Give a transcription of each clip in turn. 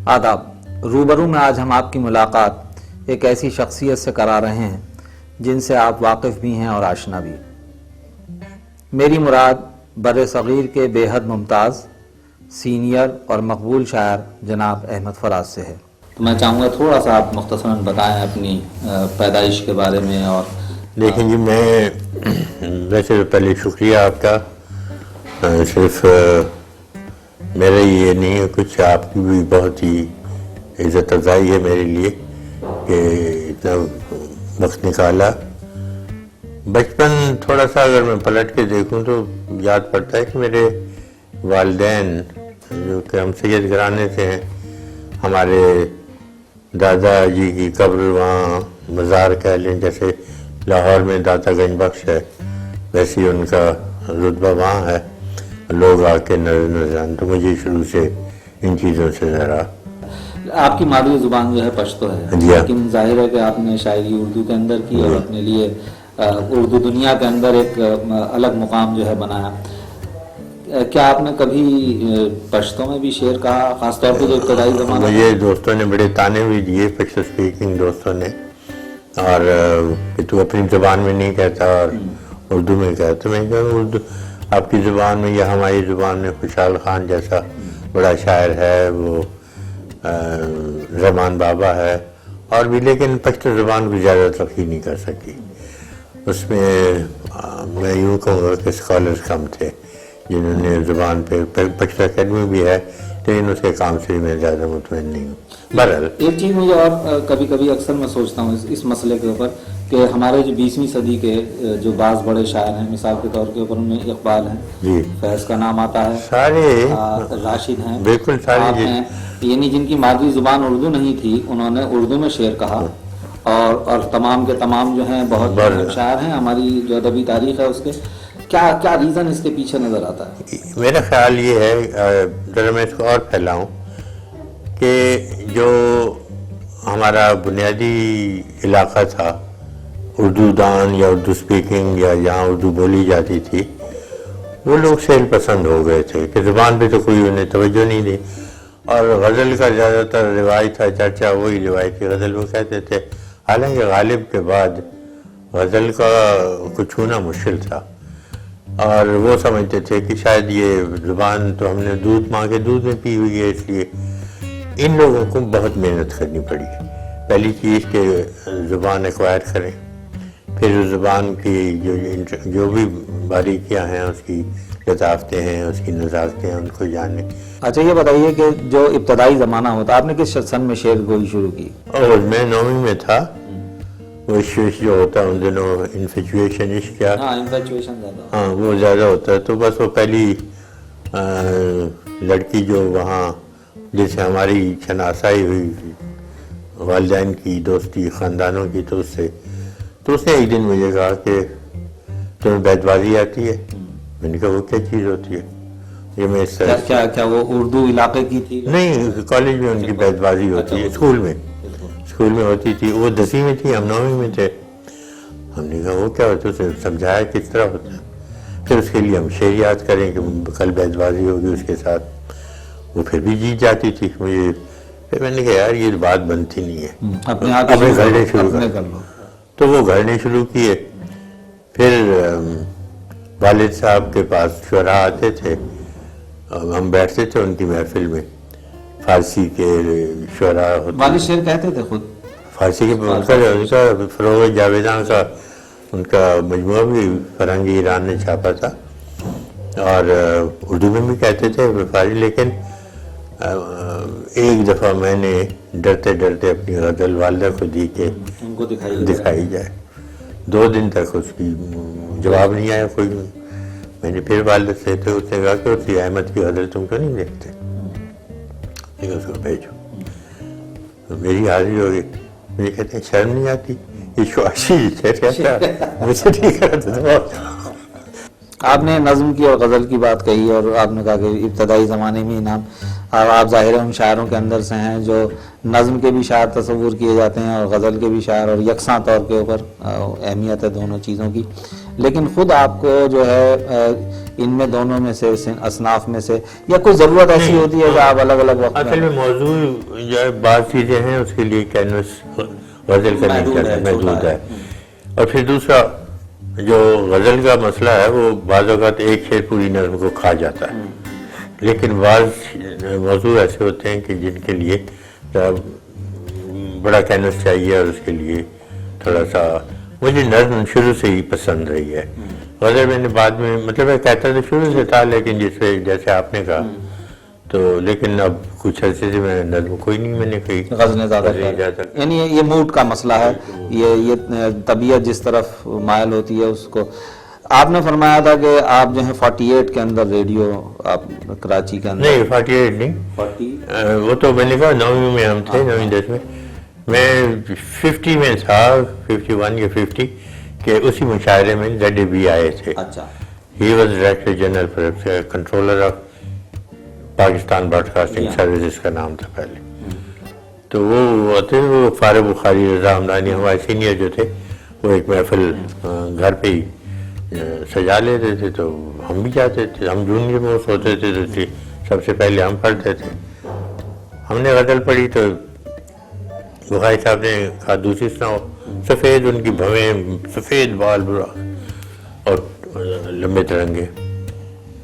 آداب. روبرو میں آج ہم آپ کی ملاقات ایک ایسی شخصیت سے کرا رہے ہیں جن سے آپ واقف بھی ہیں اور آشنا بھی. میری مراد بر صغیر کے بے حد ممتاز سینئر اور مقبول شاعر جناب احمد فراز سے ہے. تو میں چاہوں گا تھوڑا سا آپ مختصراً بتائیں اپنی پیدائش کے بارے میں. اور دیکھیں جی، میں ویسے پہلے شکریہ آپ کا. صرف میرا یہ نہیں ہے کچھ، آپ کی بھی بہت ہی عزت افزائی ہے میرے لیے کہ اتنا وقت نکالا. بچپن تھوڑا سا اگر میں پلٹ کے دیکھوں تو یاد پڑتا ہے کہ میرے والدین جو کہ ہم سید گھرانے سے ہیں، ہمارے دادا جی کی قبر وہاں مزار کہہ لیں، جیسے لاہور میں داتا گنج بخش ہے ویسے ہی ان کا رتبہ وہاں ہے. لوگ آ کے نظر آن، تو مجھے شروع سے ان چیزوں سے ذرا. آپ کی مادری زبان جو ہے پشتو ہے، لیکن ظاہر ہے کہ آپ نے شاعری اردو کے اندر کی اور اپنے لیے اردو دنیا کے اندر ایک الگ مقام جو ہے بنایا. کیا آپ نے کبھی پشتو میں بھی شعر کہا، خاص طور پہ جو ابتدائی زمانہ؟ مجھے دوستوں نے بڑے تانے بھی دیے، پشتو اسپیکنگ دوستوں نے، اور کہ تو اپنی زبان میں نہیں کہتا اور اردو میں کہتا. میں کہا اردو آپ کی زبان میں یا ہماری زبان میں خوشحال خان جیسا بڑا شاعر ہے، وہ رحمان بابا ہے اور بھی، لیکن پشتو زبان کو زیادہ ترقی نہیں کر سکی. اس میں یوں کہوں گا کہ اسکالرز کم تھے جنہوں نے زبان پہ. پشتو اکیڈمی بھی ہے لیکن اس کے کام سے میں زیادہ مطمئن نہیں ہوں. بہرحال ایک چیز مجھے اور کبھی اکثر میں سوچتا ہوں اس مسئلے کے اوپر کہ ہمارے جو 20ویں صدی کے جو بعض بڑے شاعر ہیں، مثال کے طور کے اوپر ان میں اقبال ہیں، جی، فیض کا نام آتا ہے، سارے راشد ہیں، بالکل آپ سارے ہیں، یعنی جن کی مادری زبان اردو نہیں تھی انہوں نے اردو میں شعر کہا. اور تمام کے تمام جو ہیں بہت شاعر ہیں. ہماری جو ادبی تاریخ ہے اس کے کیا ریزن اس کے پیچھے نظر آتا ہے؟ میرا خیال یہ ہے، ذرا میں اس کو اور پھیلاؤں، کہ جو ہمارا بنیادی علاقہ تھا اردو دان یا اردو اسپیکنگ یا جہاں اردو بولی جاتی تھی، وہ لوگ سیل پسند ہو گئے تھے کہ زبان پہ تو کوئی انہیں توجہ نہیں دی. اور غزل کا زیادہ تر روایت تھا، چرچا وہی روایتی غزل وہ کہتے تھے. حالانکہ غالب کے بعد غزل کا کو چھونا مشکل تھا، اور وہ سمجھتے تھے کہ شاید یہ زبان تو ہم نے دودھ ماں کے دودھ میں پی ہوئی ہے. اس لیے ان لوگوں کو بہت محنت کرنی پڑی. پہلی چیز کہ زبان ایکوائر کریں، پھر اس زبان کی جو بھی باریکیاں ہیں، اس کی لطافتیں ہیں، اس کی نزاکتیں ہیں، ان کو جانیں. اچھا یہ بتائیے کہ جو ابتدائی زمانہ ہوتا، آپ نے کس سن میں شعر گوئی شروع کی؟ اور میں 9ویں میں تھا. وہ عشق جو ہوتا ہے ان دنوں، انفیچویشن عشق کیا، ہاں وہ زیادہ ہوتا ہے. تو بس وہ پہلی لڑکی جو وہاں جس سے ہماری شناسائی ہوئی، والدین کی دوستی، خاندانوں کی، تو اس نے ایک دن مجھے کہا کہ تمہیں بیت بازی آتی ہے؟ میں نے کہا وہ کیا چیز ہوتی ہے؟ یہ میں اس طرح کیا وہ اردو علاقے کی تھی؟ نہیں، کالج میں ان کی بیت بازی ہوتی ہے، اسکول میں ہوتی تھی. وہ 10ویں میں تھی، ہم 9ویں میں تھے. ہم نے کہا وہ کیا ہوتا ہے؟ سمجھایا کس طرح ہوتا ہے. پھر اس کے لیے ہم شعر یاد کریں کہ کل بیت بازی ہوگی اس کے ساتھ. وہ پھر بھی جیت جاتی تھی مجھے. پھر میں نے کہا یار یہ بات بنتی نہیں ہے، اپنے گھڑنے شروع کر لو. تو وہ گھڑنے شروع کیے. پھر والد صاحب کے پاس شعراء آتے تھے، ہم بیٹھتے تھے ان کی محفل میں. فارسی کے شعراء ہوتے، والد شعر کہتے تھے خود فارسی کے. ان کا فروغ جاویداں کا ان کا مجموعہ بھی فرنگی ایران نے چھاپا تھا، اور اردو میں بھی کہتے تھے فارسی. لیکن ایک دفعہ میں نے ڈرتے ڈرتے اپنی غزل والدہ کو دی کہ ان کو دکھائی جائے. 2 دن تک اس کی جواب نہیں آیا کوئی. میں نے پھر والد سے تو اس نے کہا کہ اسی احمد کی غزل تم کیوں نہیں دیکھتے؟ لیکن اس کو بھیجو. میری حاضری ہو گئی. مجھے کہتے ہیں شرم نہیں آتی؟ یہ شعاشی کہتا مجھے ٹھیک ہے. آپ نے نظم کی اور غزل کی بات کہی، اور آپ نے کہا کہ ابتدائی زمانے میں انعام، اور آپ ظاہر ان شاعروں کے اندر سے ہیں جو نظم کے بھی شاعر تصور کیے جاتے ہیں اور غزل کے بھی شاعر، اور یکساں طور کے اوپر اہمیت ہے دونوں چیزوں کی. لیکن خود آپ کو جو ہے ان میں دونوں میں سے اصناف میں سے یا کوئی ضرورت ایسی ہوتی ہے کہ آپ الگ الگ وقت اصل میں موضوع جو ہے بعض چیزیں ہیں اس کے لیے کینوس غزل کرنی چاہتے ہیں محدود ہے. اور پھر دوسرا جو غزل کا مسئلہ ہے وہ بعض اوقات ایک شعر پوری نظم کو کھا جاتا ہے, لیکن بعض موضوع ایسے ہوتے ہیں کہ جن کے لیے بڑا کینوس چاہیے, اور اس کے لیے تھوڑا سا مجھے نظم شروع سے ہی پسند رہی ہے. غزل میں نے بعد میں مطلب کہتا تو شروع سے تھا, لیکن جیسے آپ نے کہا تو لیکن اب کچھ عرصے سے میں نظم کوئی نہیں میں نے کہی غزلیں زیادہ یعنی یہ موڈ کا مسئلہ ہے, یہ طبیعت جس طرف مائل ہوتی ہے اس کو. آپ نے فرمایا تھا کہ آپ جو ہے 48 کے اندر ریڈیو آپ کراچی کے اندر نہیں 48 نہیں, وہ تو میں نے کہا 9ویں میں ہم تھے 9ویں 10 میں 50 میں تھا 51 یا 50 کہ اسی مشاعرے میں ZAB آئے تھے. اچھا, he was director general controller of Pakistan broadcasting services کا نام تھا پہلے. تو وہ تھے وہ فارغ بخاری رضا ہمدانی ہمارے سینئر جو تھے, وہ ایک محفل گھر پہ ہی سجا لیتے تھے, تو ہم بھی جاتے تھے. ہم جونیئر میں سوتے تھے تو سب سے پہلے ہم پڑھتے تھے. ہم نے غزل پڑھی تو بخاری صاحب نے کہا دوسری سناؤ. سفید ان کی بھویں, سفید بال برا اور لمبے ترنگے.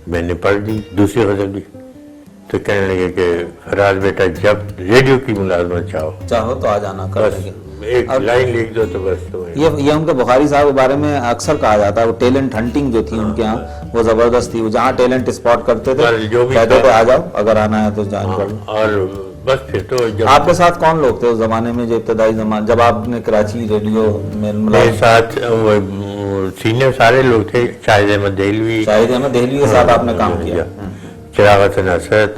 میں نے پڑھ دی دوسری غزل بھی, تو کہنے لگے کہ فراز بیٹا جب ریڈیو کی ملازمت چاہو تو آ جانا کر بس ایک لائن لکھ دو تو بس. تو یہ ان کے بخاری صاحب کے بارے میں اکثر کہا جاتا ہے, وہ ٹیلنٹ ہنٹنگ جو تھی ان کے ہاں وہ زبردست تھی. وہ جہاں ٹیلنٹ اسپاٹ کرتے تھے کہتے تھے آ جاؤ اگر آنا ہے تو جوائن کر لو. اور بس پھر تو آپ کے ساتھ کون لوگ تھے اس زمانے میں, جو ابتدائی زمانے جب آپ نے کراچی ریڈیو میں میرے ساتھ سینئر سارے لوگ تھے. شاہد احمد دہلوی کے ساتھ آپ نے کام کیا, چراغ حسن اسد,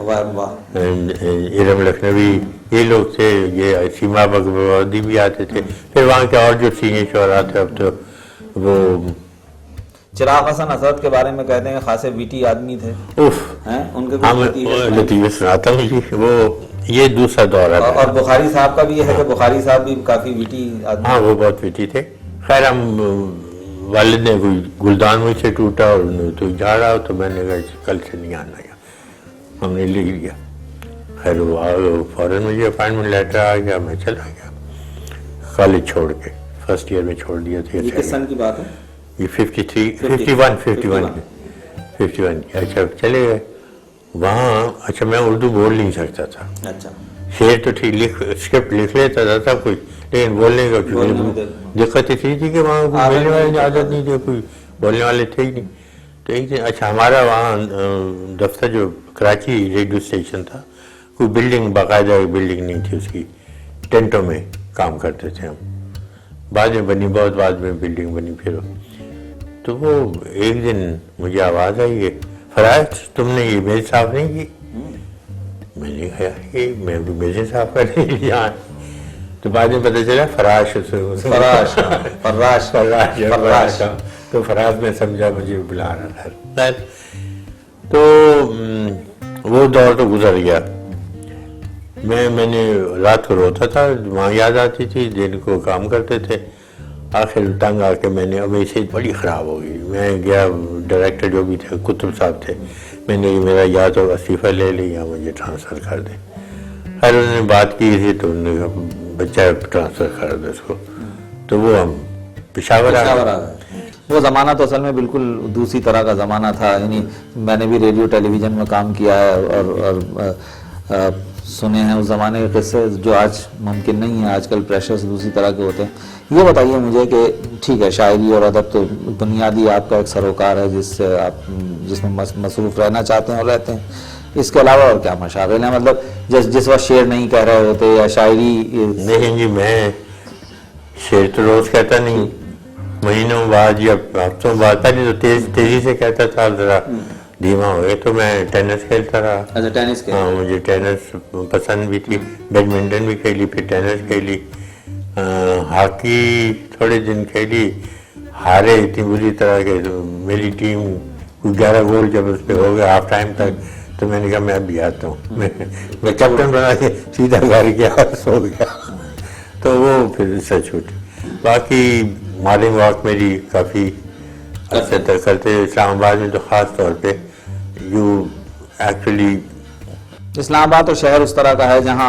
ارم لکھنوی, یہ لوگ تھے. یہ سیما بغدادی بھی آتے تھے. پھر وہاں کے اور جو سینئر شعراء تھے اب تو وہ چراغ حسن اسد کے بارے میں کہتے ہیں خاصے ویٹی آدمی تھے. ان کے لطیفے سناتا ہوں جی, وہ یہ دوسرا دور ہے. اور بخاری صاحب کا بھی یہ ہے کہ بخاری صاحب بھی کافی ویٹی آدمی. ہاں وہ بہت ویٹی تھے. خیر ہم والد نے کوئی گلدان مجھ سے ٹوٹا اور تو جھاڑا, تو میں نے کہا کل سے نہیں آنا. ہم نے لکھ لیا. خیر وہ فوراً مجھے اپائنٹمنٹ لیٹر آ گیا, میں چلا گیا کالج چھوڑ کے. فرسٹ ایئر میں چھوڑ دیا تھا. یہ کس سن کی بات ہے؟ یہ 51 کی. اچھا چلے گئے وہاں. اچھا میں اردو بول نہیں سکتا تھا. اچھا شعر تو ٹھیک اسکرپٹ لکھ لیتا تھا سب کچھ, لیکن بولنے کا دقت اسی تھی کہ وہاں کوئی بولنے والے عادت نہیں تھی, کوئی بولنے والے تھے ہی نہیں. تو ایک دن اچھا ہمارا وہاں دفتر جو کراچی ریڈیو اسٹیشن تھا, کوئی بلڈنگ باقاعدہ بلڈنگ نہیں تھی اس کی, ٹینٹوں میں کام کرتے تھے ہم. بعد میں بنی, بہت بعد میں بلڈنگ بنی. پھر تو وہ ایک دن مجھے آواز آئی کہ فراز تم نے یہ میز صاف نہیں کی. میں نے کہا کہ میں بھی میزیں صاف کر رہی یہاں. تو بعد میں پتہ چلا فراش. تو فراز میں سمجھا مجھے بلا رہا تھا. تو وہ دور تو گزر گیا. میں نے رات کو روتا تھا, وہاں یاد آتی تھی, دن کو کام کرتے تھے. آخر تنگ آ کے میں نے, اب ایسے بڑی خراب ہو گئی. میں گیا, ڈائریکٹر جو بھی تھے کتب صاحب تھے, میں نے میرا یا تو استعفیٰ لے لی یا مجھے ٹرانسفر کر دیں. خیر انہوں نے بات کی تھی تو انہوں نے کہا بچہ ٹرانسفر کر دو اس کو. تو وہ ہم پشاور آ گئے. وہ زمانہ تو اصل میں بالکل دوسری طرح کا زمانہ تھا. یعنی میں نے بھی ریڈیو ٹیلی ویژن میں کام کیا ہے اور سنے ہیں اس زمانے کے قصے جو آج ممکن نہیں ہے. آج کل پریشرز دوسری طرح کے ہوتے ہیں. یہ بتائیے مجھے کہ ٹھیک ہے شاعری اور ادب تو بنیادی آپ کا ایک سروکار ہے جس میں مصروف رہنا چاہتے ہیں اور رہتے ہیں. اس کے علاوہ اور کیا مشاغل ہیں, مطلب جس وقت شعر نہیں کہہ رہے ہوتے یا شاعری نہیں. جی میں شعر تو روز کہتا نہیں, مہینوں بعد یا ہفتوں بعد. پہلے تو تیزی سے کہتا تھا, ذرا دھیما ہو گیا. تو میں ٹینس کھیلتا رہا. اچھا ٹینس کھیلتا. ہاں مجھے ٹینس پسند بھی تھی. بیڈمنٹن بھی کھیلی, پھر ٹینس کھیلی, ہاکی تھوڑے دن کھیلی. ہارے اتنی بری طرح کے, میری ٹیم 11 گول جب اس پہ ہو گیا ہاف ٹائم تک, تو میں نے کہا میں ابھی آتا ہوں. میں کیپٹن بنا کے سیدھا گھر گیا اور سو گیا. تو وہ پھر سے چھوٹی. باقی مارننگ واک میری کافی اچھا تک کرتے. اسلام آباد میں تو خاص طور پہ یو ایکچولی اسلام آباد تو شہر اس طرح کا ہے جہاں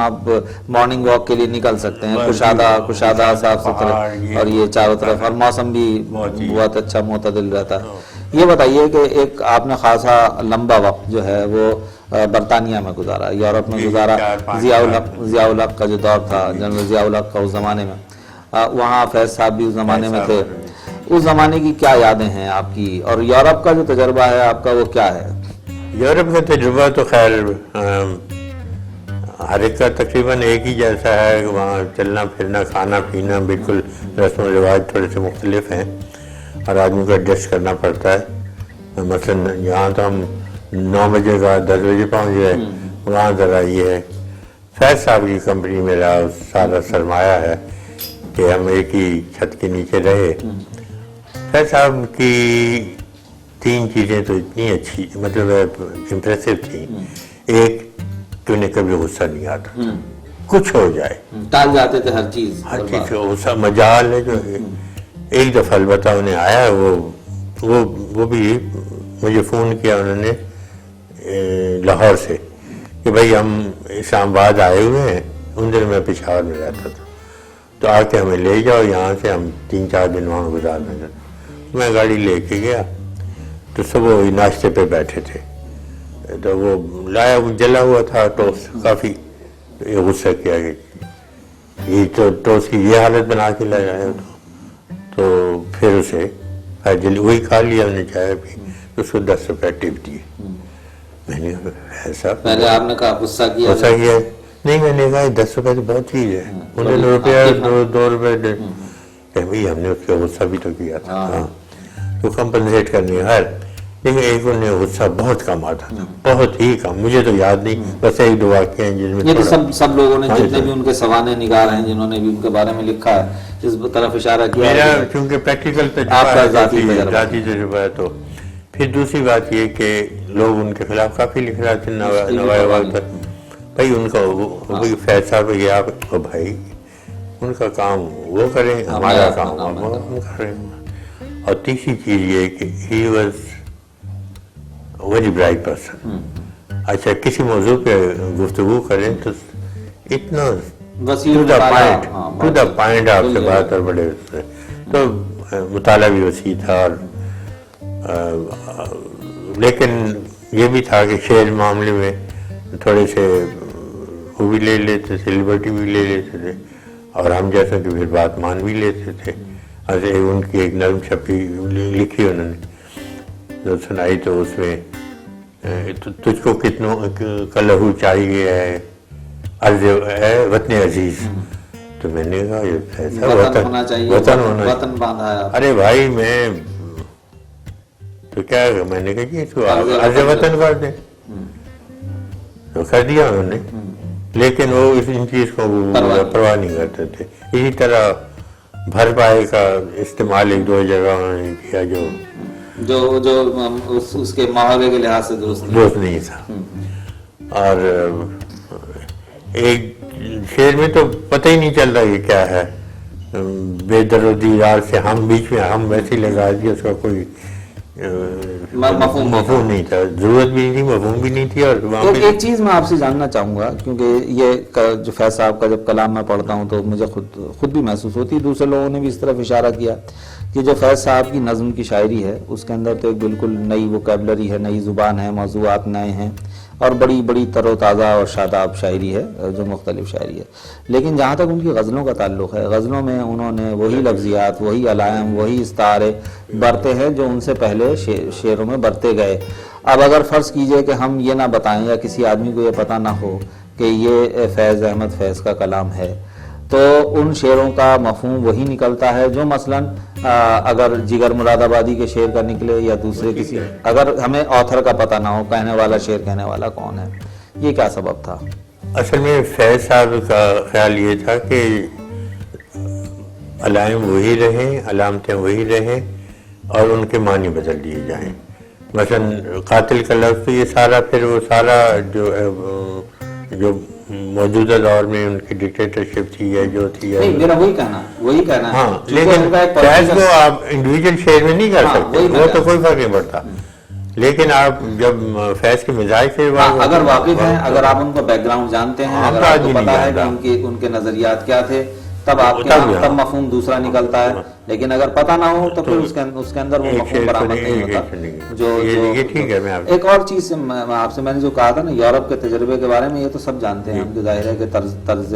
آپ مارننگ واک کے لیے نکل سکتے ہیں, کشادہ صاف ستھرے, اور یہ چاروں طرف, اور موسم بھی بہت اچھا معتدل رہتا ہے. یہ بتائیے کہ ایک آپ نے خاصا لمبا وقت جو ہے وہ برطانیہ میں گزارا, یورپ میں گزارا. ضیاء الحق کا جو دور تھا, جنرل ضیاء الحق کا اس زمانے میں, وہاں فیض صاحب بھی اس زمانے میں تھے. اس زمانے کی کیا یادیں ہیں آپ کی, اور یورپ کا جو تجربہ ہے آپ کا وہ کیا ہے؟ یورپ کا تجربہ تو خیر ہر ایک کا تقریباً ایک ہی جیسا ہے. وہاں چلنا پھرنا, کھانا پینا, بالکل رسم و رواج تھوڑے سے مختلف ہیں اور آدمی کو ایڈجسٹ کرنا پڑتا ہے. مثلا یہاں تو ہم 9 بجے کا 10 بجے پہنچ گئے, وہاں ذرا یہ ہے. فیض صاحب کی کمپنی میرا سارا سرمایہ ہے کہ ہم ایک ہی چھت کے نیچے رہے. فیض صاحب کی 3 چیزیں تو اتنی اچھی, مطلب امپریسو تھیں. ایک کہ انہیں کبھی غصہ نہیں آتا, کچھ ہو جائے ٹال جاتے تھے ہر چیز غصہ مجال ہے. جو ایک دفعہ البتہ انہیں آیا, وہ بھی مجھے فون کیا انہوں نے لاہور سے کہ بھائی ہم اسلام آباد آئے ہوئے ہیں. ان دنوں میں پشاور میں رہتا تھا, تو آ کے ہمیں لے جاؤ, یہاں سے ہم 3-4 دن وہاں گزارنا چاہتے. میں گاڑی لے کے گیا تو سب وہ ناشتے پہ بیٹھے تھے, تو وہ لایا, وہ جلا ہوا تھا ٹوسٹ کافی. یہ غصہ کیا کہ یہ تو ٹوسٹ کی یہ حالت بنا کے لایا. تو پھر اسے جلدی وہی کھا لیا, انہیں چائے پی, تو اس کو 10 روپے ٹپ دیے. میں نے کہا ایسا پہلے آپ نے کہا غصہ کیا نہیں, میں نے کہا 10 روپے تو بہت چیز ہے. انہوں نے روپیہ 2 روپے دے, کہ بھائی ہم نے اس کا غصہ بھی تو کیا تھا, تو کمپنسیٹ کرنی ہے. لیکن ایک انہیں غصہ بہت کم آتا تھا, بہت ہی کم. مجھے تو یاد نہیں, بس 1-2 واقعے ہیں جن میں یہ تو سب لوگوں نے, جتنے بھی ان کے سوانح نگار ہیں, جنہوں نے بھی ان کے بارے میں لکھا ہے, اس طرف اشارہ کیا. میرا چونکہ پریکٹیکل ذاتی تجربہ ہے. تو پھر دوسری بات یہ کہ لوگ ان کے خلاف کافی لکھ رہے تھے نوائے وقت. بھائی ان کا فیض صاحب یہ آپ بھائی ان کا کام وہ کریں, ہمارا کام ہم کریں. اور تیسری چیز یہ کہ he was very bright person. اچھا کسی موضوع پہ گفتگو کریں تو اتنا ٹو دا پوائنٹ آپ سے بات, اور بڑے تو مطالعہ بھی وسیع تھا. اور لیکن یہ بھی تھا کہ شعر معاملے میں تھوڑے سے وہ بھی لے لیتے تھے, لبرٹی بھی لے لیتے تھے, اور ہم جیسا کہ پھر بات مان بھی لیتے تھے. ان کی ایک نرم چھپی لکھی انہوں نے, جو سنائی تو اس میں تجھ کو کتنوں کا لہو چاہیے ہے عرض ہے وطن عزیز. تو میں نے کہا ایسا وطن ہونا, ارے بھائی میں تو کیا میں نے کہا کہ اس کو عرض وطن کر دیں, تو کر دیا انہوں نے. لیکن وہ ان چیز کو پرواہ نہیں کرتے تھے. اسی طرح بھر پائے کا استعمال 1-2 جگہ انہوں نے کیا جو اس کے محاورے کے لحاظ سے درست نہیں تھا. اور ایک شعر میں تو پتہ ہی نہیں چل رہا یہ کیا ہے, بے در و دیوار سے ہم بیچ میں ہم ویسے لگا دیا, اس کا کوئی مفہوم نہیں تھا, ضرورت بھی نہیں تھی, مفہوم بھی نہیں تھی. اور ایک چیز میں آپ سے جاننا چاہوں گا, کیونکہ یہ جو فیض صاحب کا جب کلام میں پڑھتا ہوں تو مجھے خود بھی محسوس ہوتی ہے, دوسرے لوگوں نے بھی اس طرف اشارہ کیا کہ جو فیض صاحب کی نظم کی شاعری ہے اس کے اندر تو ایک بالکل نئی ووکیبلری ہے, نئی زبان ہے, موضوعات نئے ہیں, اور بڑی بڑی تر و تازہ اور شاداب شاعری ہے, جو مختلف شاعری ہے. لیکن جہاں تک ان کی غزلوں کا تعلق ہے, غزلوں میں انہوں نے وہی لفظیات, وہی علائم, وہی استعارے برتے ہیں جو ان سے پہلے شعروں میں برتے گئے. اب اگر فرض کیجئے کہ ہم یہ نہ بتائیں یا کسی آدمی کو یہ پتہ نہ ہو کہ یہ فیض احمد فیض کا کلام ہے, تو ان شعروں کا مفہوم وہی نکلتا ہے جو مثلاً اگر جگر مراد آبادی کے شعر کا نکلے, یا دوسرے کسی, اگر ہمیں آتھر کا پتہ نہ ہو, کہنے والا شعر کہنے والا کون ہے. یہ کیا سبب تھا؟ اصل میں فیض صاحب کا خیال یہ تھا کہ علائم وہی رہیں, علامتیں وہی رہیں, اور ان کے معنی بدل دیے جائیں. مثلا قاتل کا لفظ تو یہ سارا پھر وہ سارا جو موجودہ دور میں ان کی ڈکٹیٹرشپ تھی یا جو تھی یا نہیں، میرا وہی کہنا ہے. ہاں، چونکہ لیکن ان کا ایک فیض political- کو آپ انڈیویجول شیئر میں نہیں کر ہاں، سکتے، وہی میں وہ کہہ تو رہا کوئی فرق نہیں پڑتا. لیکن آپ جب فیض کے مزاج سے اگر واقف ہیں، اگر آپ ان کا بیک گراؤنڈ جانتے ہیں، اگر آپ کو پتا ہے کہ ان کے نظریات کیا تھے، تب آپ کے تب مفہوم دوسرا نکلتا ہے. لیکن اگر پتہ نہ ہو تو پھر اس کے اندر وہ مفہوم برآمد نہیں ہوتا. یہ ٹھیک ہے. میں ایک اور چیز میں نے جو کہا تھا نا یورپ کے تجربے کے بارے میں، یہ تو سب جانتے ہیں ہم کہ ظاہر ہے کہ طرز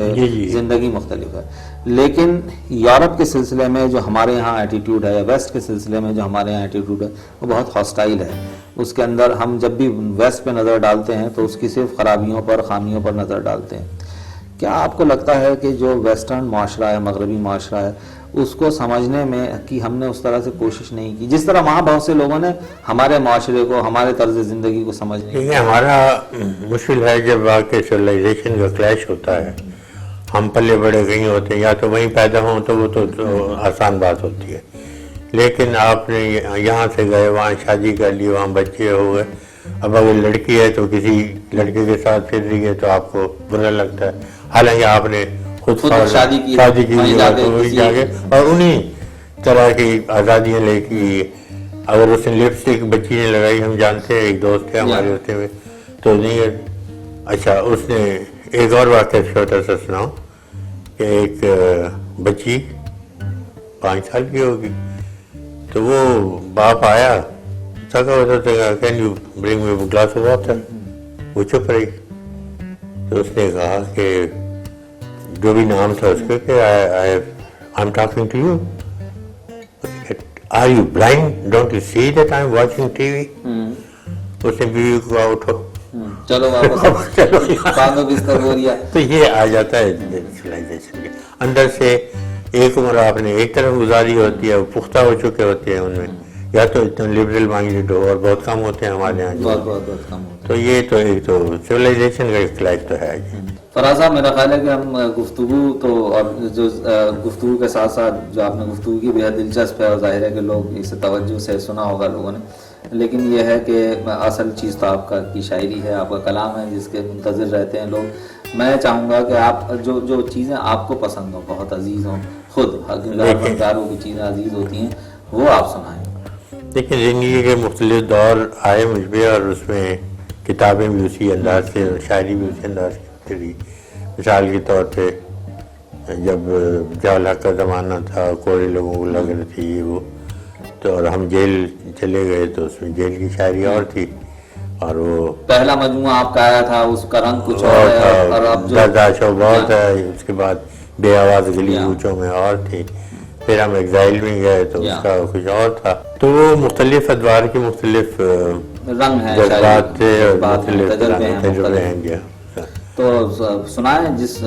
زندگی مختلف ہے. لیکن یورپ کے سلسلے میں جو ہمارے یہاں ایٹیٹیوڈ ہے، یا ویسٹ کے سلسلے میں جو ہمارے یہاں ایٹیٹیوڈ ہے، وہ بہت ہاسٹائل ہے. اس کے اندر ہم جب بھی ویسٹ پہ نظر ڈالتے ہیں تو اس کی صرف خرابیوں پر، خامیوں پر نظر ڈالتے ہیں. کیا آپ کو لگتا ہے کہ جو ویسٹرن معاشرہ ہے، مغربی معاشرہ ہے، اس کو سمجھنے میں کہ ہم نے اس طرح سے کوشش نہیں کی جس طرح وہاں بہت سے لوگوں نے ہمارے معاشرے کو، ہمارے طرز زندگی کو سمجھنے کی؟ ہمارا مشکل ہے جب واقع سویلائزیشن کا کلیش ہوتا ہے. ہم پلے بڑے کہیں ہوتے ہیں، یا تو وہیں پیدا ہوں تو وہ تو آسان بات ہوتی ہے. لیکن آپ نے یہاں سے گئے، وہاں شادی کر لی، وہاں بچے ہو گئے. اب اگر لڑکی ہے تو کسی لڑکے کے ساتھ پھر رہی ہے تو آپ کو برا لگتا ہے، حالانکہ آپ نے خود شادی کی جا کے اور انہی طرح کی آزادیاں لے کی. اگر اس نے لپسٹک بچی نے لگائی، ہم جانتے ہیں ایک دوست ہے ہمارے ہوتے میں تو نہیں. اچھا، اس نے ایک اور واقعہ چھوٹا سا سناؤں کہ ایک بچی 5 سال کی ہوگی تو وہ باپ آیا، تھکا ہوتا تھا، can you bring me glass of water. وہ چپ رہی. تو اس نے کہا کہ جو بھی نام تھا اس کا کہ I am talking to you. Are you blind? Don't you see that I am watching T V? اس نے بیوی کو کہا اٹھو، چلو واپس. تو یہ آ جاتا ہے سویلائزیشن کے اندر سے. ایک عمر آپ نے ایک طرف گزاری ہوتی ہے، وہ پختہ ہو چکے ہوتے ہیں ان میں، یا تو اتنا لبرل مائنڈیڈ ہو، اور بہت کم ہوتے ہیں ہمارے یہاں. بہت کم. تو یہ تو ایک تو سویلائزیشن کا اختلاف تو ہے. فراز صاحب، میرا خیال ہے کہ ہم گفتگو تو، اور جو گفتگو کے ساتھ ساتھ جو آپ نے گفتگو کی بے حد دلچسپ ہے، اور ظاہر ہے کہ لوگ اسے توجہ سے سنا ہوگا لوگوں نے. لیکن یہ ہے کہ اصل چیز تو آپ کی شاعری ہے، آپ کا کلام ہے، جس کے منتظر رہتے ہیں لوگ. میں چاہوں گا کہ آپ جو چیزیں آپ کو پسند ہوں، بہت عزیز ہوں، خود فنکاروں کی چیزیں عزیز ہوتی ہیں، وہ آپ سنائیں. لیکن زندگی کے مختلف دور آئے مجھ پہ، اور اس میں کتابیں بھی اسی انداز سے، شاعری بھی اسی انداز کی ہوتی رہی. مثال کے طور پہ جب جال حق کا زمانہ تھا، کوڑے لوگوں کو لگ رہی تھی یہ وہ، تو اور ہم جیل چلے گئے تو اس میں جیل کی شاعری اور تھی. اور وہ پہلا مجموعہ آپ کا آیا تھا، اس کا رنگ کچھ اور ہے، اور اب جو بہت ہے. اس کے بعد بے آواز گلی کوچوں میں اور تھی. پھر ہم ایگزائل میں گئے تو اس کا کچھ اور تھا. تو وہ مختلف ادوار کے مختلف رنگ ہیں، جذبات تھے اور مختلف تجربے ہیں. تو سنائیں، جس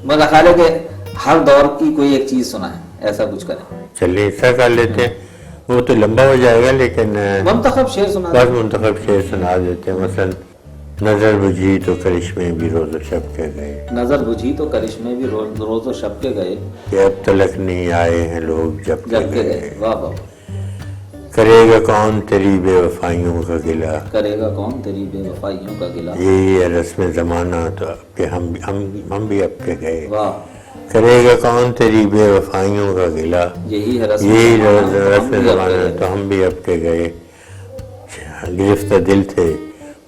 میرا خیال ہے کہ ہر دور کی کوئی ایک چیز سنائیں، ایسا کچھ کریں. چلیے ایسا کر لیتے ہیں. وہ تو لمبا ہو جائے گا، لیکن منتخب شعر سنا بس منتخب شعر سنا دیتے ہیں. مثلا نظر بجھی تو کرشمے بھی روز و شب کے گئے، نظر بجھی تو کرشمے بھی روز و شب کے گئے، کہ اب تلک نہیں آئے ہیں لوگ جب کے گئے. واہ واہ. کرے گا کون تیری بے وفائیوں کا گلہ، کرے گا کون تیری بے وفائیوں کا گلہ، یہی ہے رسم زمانہ تو اب کہ ہم بھی اب کے گئے. واہ. کرے گا کون تیری بے وفائیوں کا گلہ، یہی ہے رسم زمانہ تو ہم بھی اب کے گئے. گرفتہ دل تھے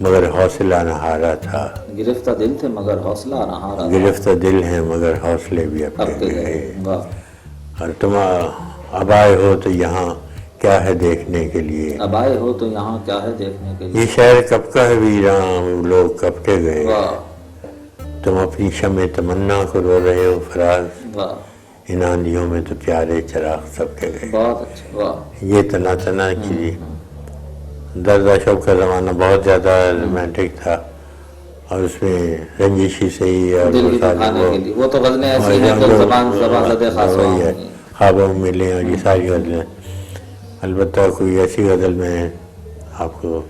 مگر حوصلہ نہ ہارا تھا، گرفتہ دل تھے مگر حوصلہ نہ ہارا، گرفتہ دل ہیں مگر حوصلے بھی اب کے گئے. واہ. اور تم اب آئے ہو تو یہاں کیا ہے دیکھنے کے لیے، اب آئے ہو تو یہاں کیا ہے دیکھنے کے لیے، یہ شہر کب کا ہے ویراں وہ لوگ کب کے گئے. واہ. تم اپنی شمع تمنا کو رو رہے ہو فراز، واہ. ان آندھیوں میں تو پیارے چراغ سب کے گئے. بہت اچھا. واہ. یہ تنا کی درد شوق کا زمانہ بہت زیادہ رومانٹک تھا، اور اس میں رنجشی سے ہی اور دل کی دکھانے کے لیے وہ تو غزلیں ایسی ہیں جو زبان زدے خاص ہے، خوابوں میں ملیں، اور یہ ساری غزلیں. البتہ کوئی ایسی غزل میں آپ کو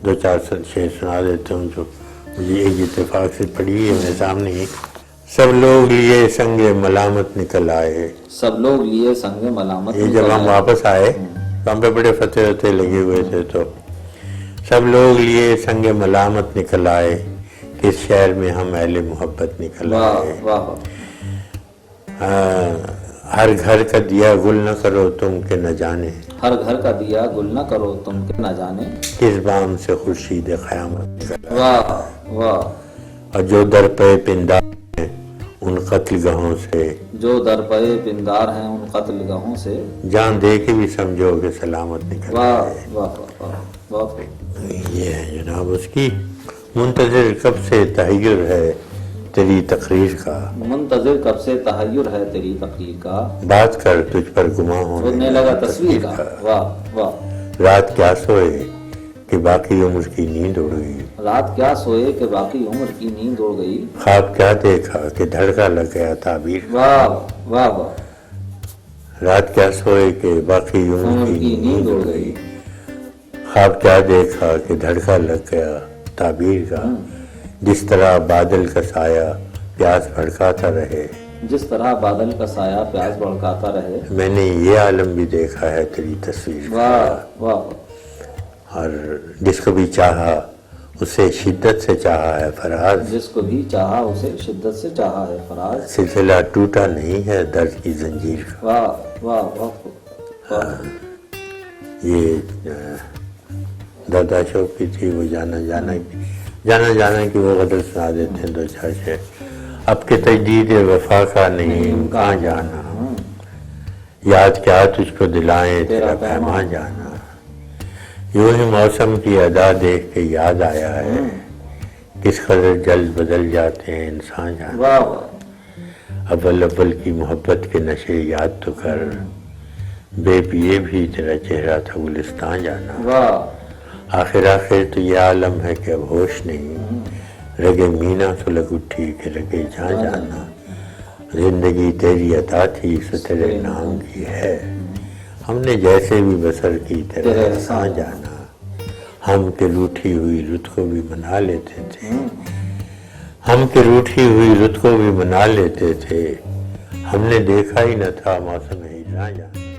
2-4 شعر سنا دیتا ہوں جو مجھے ایک اتفاق سے پڑھی ہے میرے سامنے ہی. سب لوگ لیے سنگ ملامت نکل آئے، سب لوگ لیے سنگ ملامت. یہ جب ہم واپس آئے تو ہم پہ بڑے فتح لگے ہوئے تھے، تو سب لوگ لیے سنگ ملامت نکل آئے، اس شہر میں ہم اہل محبت نکل واہ آئے. واہ ہر گھر کا دیا گل نہ کرو تم کہ نہ جانے ہر گھر کا دیا گل نہ کرو تم کہ نہ جانے کس بام سے خورشید قیامت نکل آئے. واہ واہ اور جو در پہ پندار ہیں ان قتل گاہوں سے جو در پے پندار ہیں ان قتل گاہوں سے جان دے کے بھی سمجھو کہ سلامت نکل واہ آئے. واہ واہ بہت یہ ہے جناب اس کی منتظر کب سے تحیر ہے تیری تقریر کا منتظر کب سے تحیر ہے تیری تقریر کا بات کر تجھ پر گماں ہونے لگا تصویر کا واہ واہ رات کیا سوئے کہ باقی عمر کی نیند اڑ گئی رات کیا سوئے کہ باقی عمر کی نیند اڑ گئی خواب کیا دیکھا کہ دھڑکا لگ گیا تعبیر واہ واہ واہ رات کیا سوئے کہ باقی عمر عمر کی کی نیند نیند اڑ اڑ گئی گئی خواب کیا دیکھا کہ دھڑکا لگ گیا تعبیر کا جس طرح بادل کا سایہ پیاس بھڑکاتا رہے جس طرح بادل کا سایہ پیاس بھڑکاتا رہے میں نے یہ عالم بھی دیکھا ہے تیری تصویر کا واہ واہ اور جس کو بھی چاہا اسے شدت سے چاہا ہے فراز جس کو بھی چاہا اسے شدت سے چاہا ہے فراز سلسلہ ٹوٹا نہیں ہے درد کی زنجیر کا واہ واہ واہ واہ یہ دادا شوق کی تھی وہ جانا کہ وہ غزل سنا دیتے ہیں دو چار شعر. اب کے تجدید وفا کا نہیں کہاں جانا یاد کیا تجھ کو دلائیں تیرا پیمان جانا یوں ہی موسم کی ادا دیکھ کے یاد آیا ہے کس قدر جلد بدل جاتے ہیں انسان جانا واہ واہ اول کی محبت کے نشے یاد تو کر بے پیے بھی تیرا چہرہ تھا گلستان جانا واہ آخر تو یہ عالم ہے کہ اب ہوش نہیں رگے مینا تو لگ اٹھی کہ رگے جہاں جانا زندگی تیری عطا تھی سو تیرے نام کی ہے ہم نے جیسے بھی بسر کی تیرا احسان جانا ہم کے روٹھی ہوئی رت کو بھی منا لیتے تھے ہم کے روٹھی ہوئی رت کو بھی منا لیتے تھے ہم نے دیکھا ہی نہ تھا موسم ہجراں جانا